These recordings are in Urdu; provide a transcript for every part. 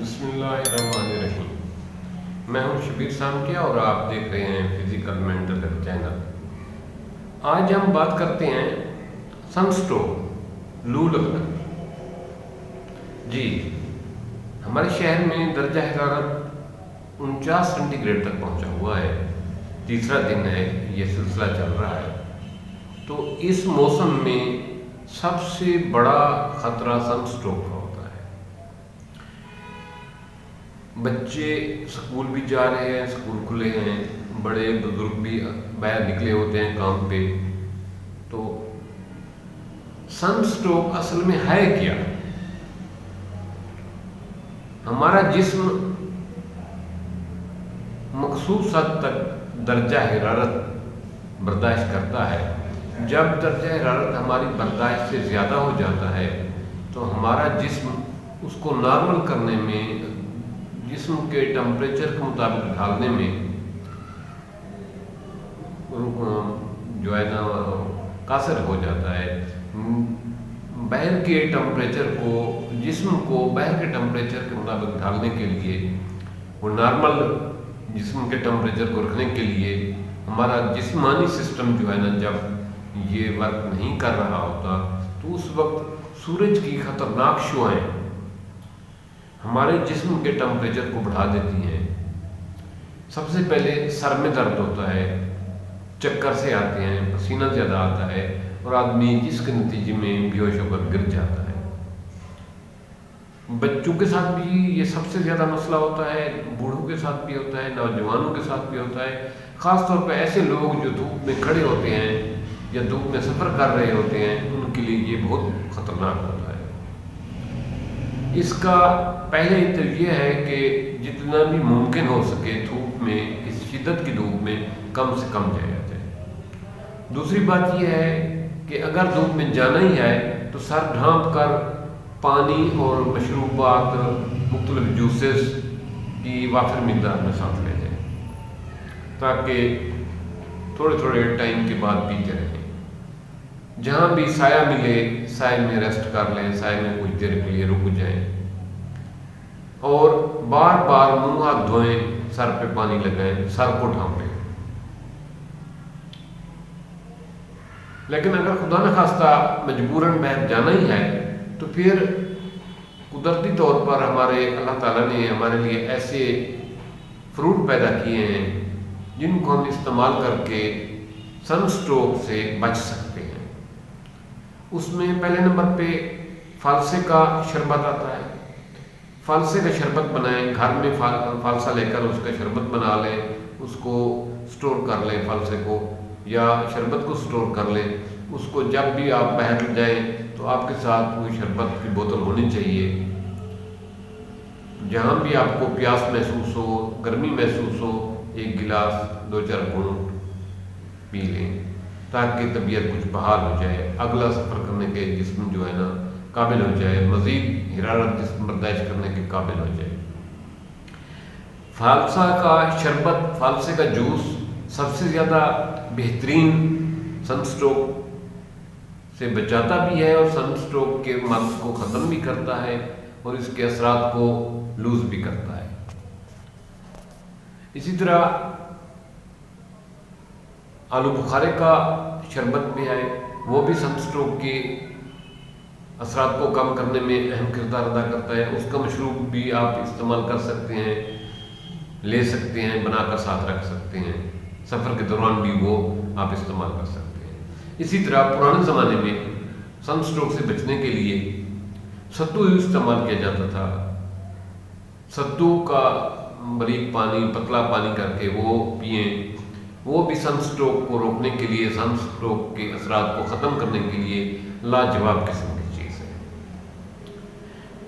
بسم اللہ الرحمن الرحیم۔ میں ہوں شبیر سامکیا اور آپ دیکھ رہے ہیں فزیکل مینٹل ہیلتھ چینل۔ آج ہم بات کرتے ہیں سن سٹروک، لو لگنا۔ جی، ہمارے شہر میں درجہ حرارت 49 سینٹی گریڈ تک پہنچا ہوا ہے۔ تیسرا دن ہے یہ سلسلہ چل رہا ہے۔ تو اس موسم میں سب سے بڑا خطرہ سن سٹروک کا ہوتا ہے۔ بچے اسکول بھی جا رہے ہیں، اسکول کھلے ہیں، بڑے بزرگ بھی باہر نکلے ہوتے ہیں کام پہ۔ تو سن سٹروک اصل میں ہے کیا؟ ہمارا جسم مخصوص حد تک درجہ حرارت برداشت کرتا ہے۔ جب درجہ حرارت ہماری برداشت سے زیادہ ہو جاتا ہے تو ہمارا جسم اس کو نارمل کرنے میں، جسم کے ٹمپریچر کے مطابق ڈھالنے میں جو ہے نا قاصر ہو جاتا ہے۔ باہر کے ٹمپریچر کو، جسم کو باہر کے ٹمپریچر کے مطابق ڈھالنے کے لیے، وہ نارمل جسم کے ٹمپریچر کو رکھنے کے لیے ہمارا جسمانی سسٹم جو ہے نا، جب یہ ورک نہیں کر رہا ہوتا تو اس وقت سورج کی خطرناک شعاعیں ہمارے جسم کے ٹمپریچر کو بڑھا دیتی ہیں۔ سب سے پہلے سر میں درد ہوتا ہے، چکر سے آتے ہیں، پسینہ زیادہ آتا ہے اور آدمی جس کے نتیجے میں بے ہوش ہو کر گر جاتا ہے۔ بچوں کے ساتھ بھی یہ سب سے زیادہ مسئلہ ہوتا ہے، بوڑھوں کے ساتھ بھی ہوتا ہے، نوجوانوں کے ساتھ بھی ہوتا ہے۔ خاص طور پہ ایسے لوگ جو دھوپ میں کھڑے ہوتے ہیں یا دھوپ میں سفر کر رہے ہوتے ہیں، ان کے لیے یہ بہت خطرناک ہوتا ہے۔ اس کا پہلے تو یہ ہے کہ جتنا بھی ممکن ہو سکے دھوپ میں، اس شدت کی دھوپ میں کم سے کم جایا جائے۔ دوسری بات یہ ہے کہ اگر دھوپ میں جانا ہی ہے تو سر ڈھانپ کر پانی اور مشروبات، مختلف جوسز کی وافر مقدار میں ساتھ لے جائیں تاکہ تھوڑے تھوڑے ٹائم کے بعد پیتے رہیں۔ جہاں بھی سایہ ملے سائے میں ریسٹ کر لیں، سائے میں کچھ دیر کے لیے رک جائیں اور بار بار منہ ہاتھ دھوئیں، سر پہ پانی لگائیں، سر کو ڈھانپیں۔ لیکن اگر خدا نخواستہ مجبوراً باہر جانا ہی ہے تو پھر قدرتی طور پر ہمارے اللہ تعالیٰ نے ہمارے لیے ایسے فروٹ پیدا کیے ہیں جن کو ہم استعمال کر کے سن سٹروک سے بچ سکتے ہیں۔ اس میں پہلے نمبر پہ فالسے کا شربت آتا ہے۔ فالسے کا شربت بنائیں، گھر میں فالسا لے کر اس کا شربت بنا لیں، اس کو سٹور کر لیں، فالسے کو یا شربت کو سٹور کر لیں۔ اس کو جب بھی آپ باہر جائیں تو آپ کے ساتھ کوئی شربت کی بوتل ہونی چاہیے۔ جہاں بھی آپ کو پیاس محسوس ہو، گرمی محسوس ہو، ایک گلاس 2-4 گھونٹ پی لیں تاکہ طبیعت کچھ بحال ہو جائے، اگلا سفر کرنے کے جسم جو ہے نا قابل ہو جائے، مزید حرارت جسم برداشت کرنے کے قابل ہو جائے۔ فالسا کا شربت، فالسے کا جوس سب سے زیادہ بہترین سن سٹروک سے بچاتا بھی ہے اور سن سٹروک کے مرض کو ختم بھی کرتا ہے اور اس کے اثرات کو لوز بھی کرتا ہے۔ اسی طرح آلو بخارے کا شربت بھی ہے، وہ بھی سن سٹروک کے اثرات کو کم کرنے میں اہم کردار ادا کرتا ہے۔ اس کا مشروب بھی آپ استعمال کر سکتے ہیں، لے سکتے ہیں، بنا کر ساتھ رکھ سکتے ہیں، سفر کے دوران بھی وہ آپ استعمال کر سکتے ہیں۔ اسی طرح پرانے زمانے میں سن سٹروک سے بچنے کے لیے ستو استعمال کیا جاتا تھا۔ ستو کا باریک پانی، پتلا پانی کر کے وہ پئیں، وہ بھی سن سٹروک کو روکنے کے لیے، سن سٹروک کے اثرات کو ختم کرنے کے لیے لاجواب قسم کی چیز ہے۔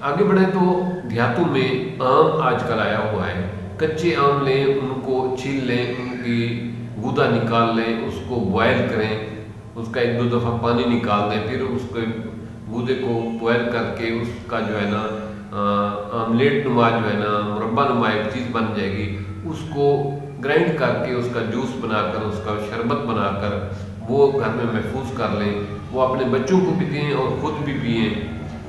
آگے بڑھیں تو دیہاتوں میں آم آج کل آیا ہوا ہے۔ کچے آم لیں، ان کو چھیل لیں، ان کی گودا نکال لیں، اس کو بوائل کریں، اس کا 1-2 دفعہ پانی نکال دیں، پھر اس کے گودے کو بوائل کر کے اس کا جو ہے نا آملیٹ نما جو ہے نا مربع نما ایک چیز بن جائے گی، اس کو گرائنڈ کر کے اس کا جوس بنا کر، اس کا شربت بنا کر وہ گھر میں محفوظ کر لیں، وہ اپنے بچوں کو بھی دیں اور خود بھی پئیں۔